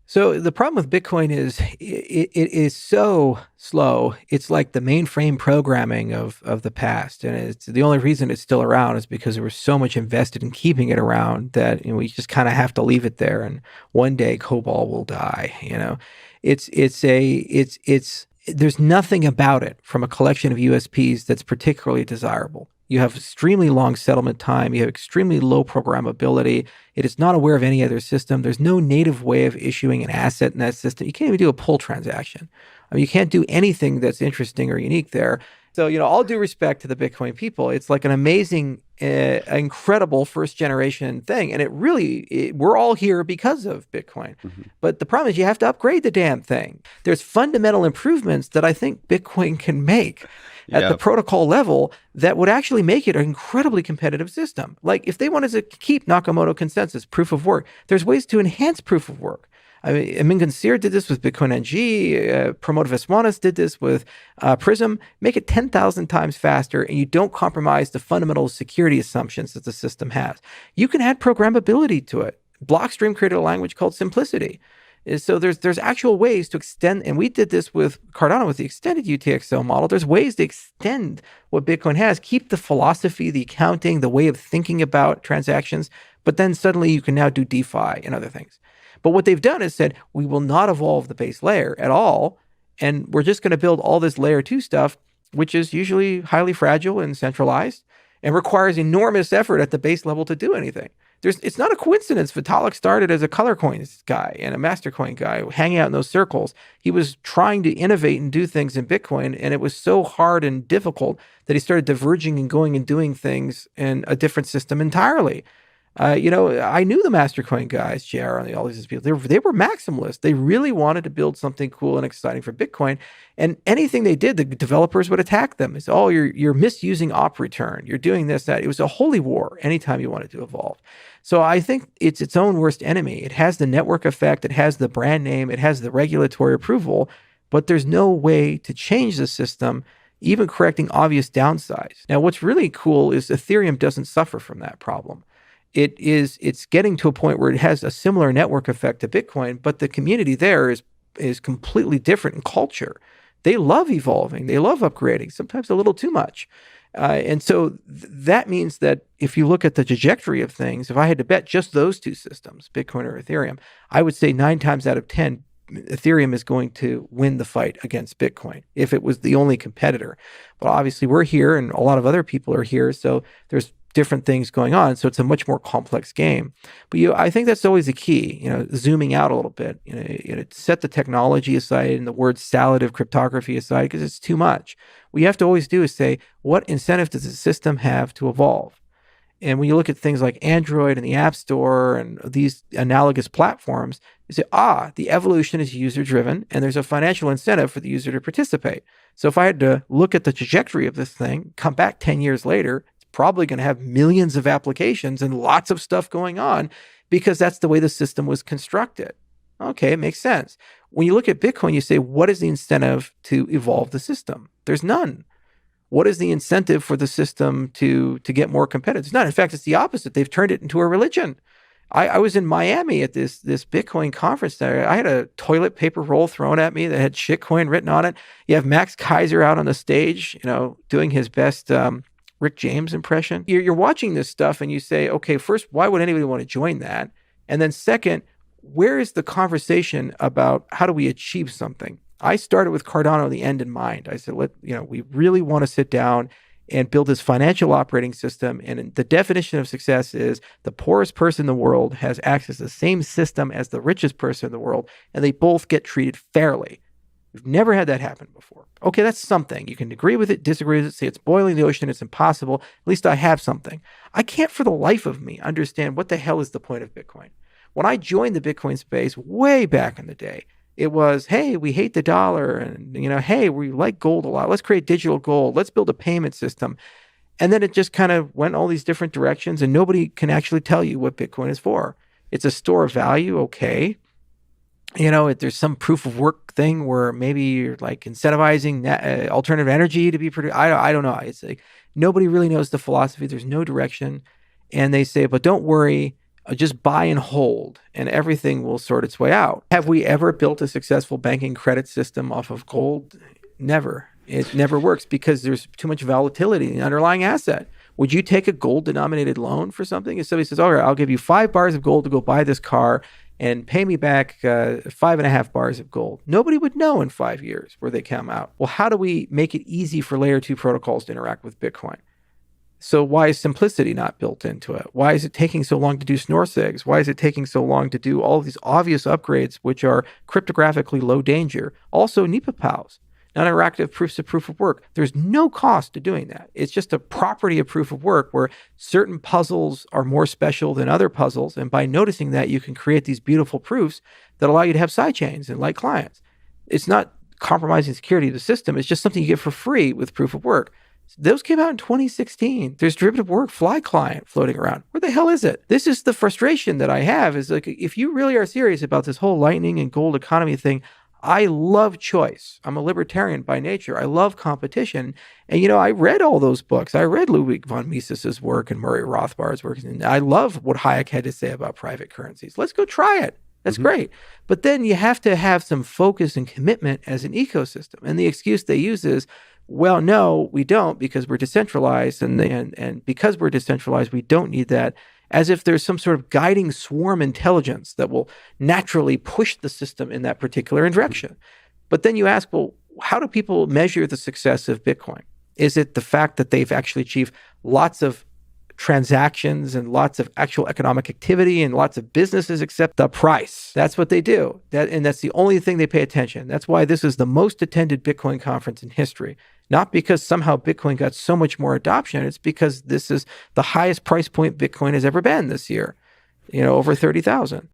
So the problem with Bitcoin is it is so slow. It's like the mainframe programming of the past, and it's the only reason it's still around is because there was so much invested in keeping it around that we just kind of have to leave it there. And one day, COBOL will die. It's there's nothing about it from a collection of USPs that's particularly desirable. You have extremely long settlement time. You have extremely low programmability. It is not aware of any other system. There's no native way of issuing an asset in that system. You can't even do a pull transaction. I mean, you can't do anything that's interesting or unique there. So, all due respect to the Bitcoin people, it's like an amazing, incredible first generation thing. And we're all here because of Bitcoin. Mm-hmm. But the problem is you have to upgrade the damn thing. There's fundamental improvements that I think Bitcoin can make at the protocol level that would actually make it an incredibly competitive system. Like if they wanted to keep Nakamoto consensus, proof of work, there's ways to enhance proof of work. I mean, Amin Gansir did this with Bitcoin NG. Pramod Viswanas did this with Prism. Make it 10,000 times faster, and you don't compromise the fundamental security assumptions that the system has. You can add programmability to it. Blockstream created a language called Simplicity. So there's actual ways to extend, and we did this with Cardano with the extended UTXO model. There's ways to extend what Bitcoin has, keep the philosophy, the accounting, the way of thinking about transactions, but then suddenly you can now do DeFi and other things. But what they've done is said, we will not evolve the base layer at all, and we're just going to build all this layer 2 stuff, which is usually highly fragile and centralized and requires enormous effort at the base level to do anything. It's not a coincidence Vitalik started as a color coins guy and a master coin guy, hanging out in those circles. He was trying to innovate and do things in Bitcoin, and it was so hard and difficult that he started diverging and going and doing things in a different system entirely. I knew the Mastercoin guys, JR, and all these people. They were maximalists. They really wanted to build something cool and exciting for Bitcoin. And anything they did, the developers would attack them. It's, you're misusing op return. You're doing this, that. It was a holy war anytime you wanted to evolve. So I think it's its own worst enemy. It has the network effect. It has the brand name. It has the regulatory approval. But there's no way to change the system, even correcting obvious downsides. Now, what's really cool is Ethereum doesn't suffer from that problem. It's getting to a point where it has a similar network effect to Bitcoin, but the community there is completely different in culture. They love evolving. They love upgrading, sometimes a little too much. And so that means that if you look at the trajectory of things, if I had to bet just those two systems, Bitcoin or Ethereum, I would say 9 times out of 10, Ethereum is going to win the fight against Bitcoin if it was the only competitor. But obviously we're here and a lot of other people are here. So there's different things going on. So it's a much more complex game. But I think that's always the key, zooming out a little bit, set the technology aside and the word salad of cryptography aside, because it's too much. What you have to always do is say, what incentive does the system have to evolve? And when you look at things like Android and the App Store and these analogous platforms, you say, the evolution is user-driven and there's a financial incentive for the user to participate. So if I had to look at the trajectory of this thing, come back 10 years later, probably going to have millions of applications and lots of stuff going on because that's the way the system was constructed. Okay, it makes sense. When you look at Bitcoin, you say, what is the incentive to evolve the system? There's none. What is the incentive for the system to get more competitive? There's none. In fact, it's the opposite. They've turned it into a religion. I was in Miami at this Bitcoin conference there. I had a toilet paper roll thrown at me that had shitcoin written on it. You have Max Kaiser out on the stage, doing his best Rick James impression. You're watching this stuff and you say, okay, first, why would anybody want to join that? And then second, where is the conversation about how do we achieve something? I started with Cardano, the end in mind. I said, we really want to sit down and build this financial operating system. And the definition of success is the poorest person in the world has access to the same system as the richest person in the world, and they both get treated fairly. We've never had that happen before. Okay, that's something. You can agree with it, disagree with it, say it's boiling the ocean, it's impossible. At least I have something. I can't for the life of me understand what the hell is the point of Bitcoin. When I joined the Bitcoin space way back in the day, it was, hey, we hate the dollar and, hey, we like gold a lot. Let's create digital gold. Let's build a payment system. And then it just kind of went all these different directions and nobody can actually tell you what Bitcoin is for. It's a store of value, okay. There's some proof of work thing where maybe you're like incentivizing alternative energy to be produced. I don't know. It's like nobody really knows the philosophy. There's no direction. And they say, but don't worry, Just buy and hold, and everything will sort its way out. Have we ever built a successful banking credit system off of gold? Never. It never works because there's too much volatility in the underlying asset. Would you take a gold-denominated loan for something? If somebody says, all right, I'll give you 5 bars of gold to go buy this car and pay me back 5.5 bars of gold. Nobody would know in 5 years where they come out. Well, how do we make it easy for layer 2 protocols to interact with Bitcoin? So why is simplicity not built into it? Why is it taking so long to do snore segs? Why is it taking so long to do all of these obvious upgrades, which are cryptographically low danger? Also, NEPA-POWs, non-interactive proofs of proof of work. There's no cost to doing that. It's just a property of proof of work where certain puzzles are more special than other puzzles. And by noticing that, you can create these beautiful proofs that allow you to have sidechains and light clients. It's not compromising security of the system. It's just something you get for free with proof of work. Those came out in 2016. There's derivative work fly client floating around. Where the hell is it? This is the frustration that I have is like, if you really are serious about this whole lightning and gold economy thing, I love choice. I'm a libertarian by nature. I love competition. And, I read all those books. I read Ludwig von Mises's work and Murray Rothbard's work. And I love what Hayek had to say about private currencies. Let's go try it. That's great. But then you have to have some focus and commitment as an ecosystem. And the excuse they use is, well, no, we don't because we're decentralized. And because we're decentralized, we don't need that. As if there's some sort of guiding swarm intelligence that will naturally push the system in that particular direction. But then you ask, well, how do people measure the success of Bitcoin? Is it the fact that they've actually achieved lots of transactions and lots of actual economic activity and lots of businesses accept the price? That's what they do. And that's the only thing they pay attention. That's why this is the most attended Bitcoin conference in history. Not because somehow Bitcoin got so much more adoption. It's because this is the highest price point Bitcoin has ever been this year, over 30,000.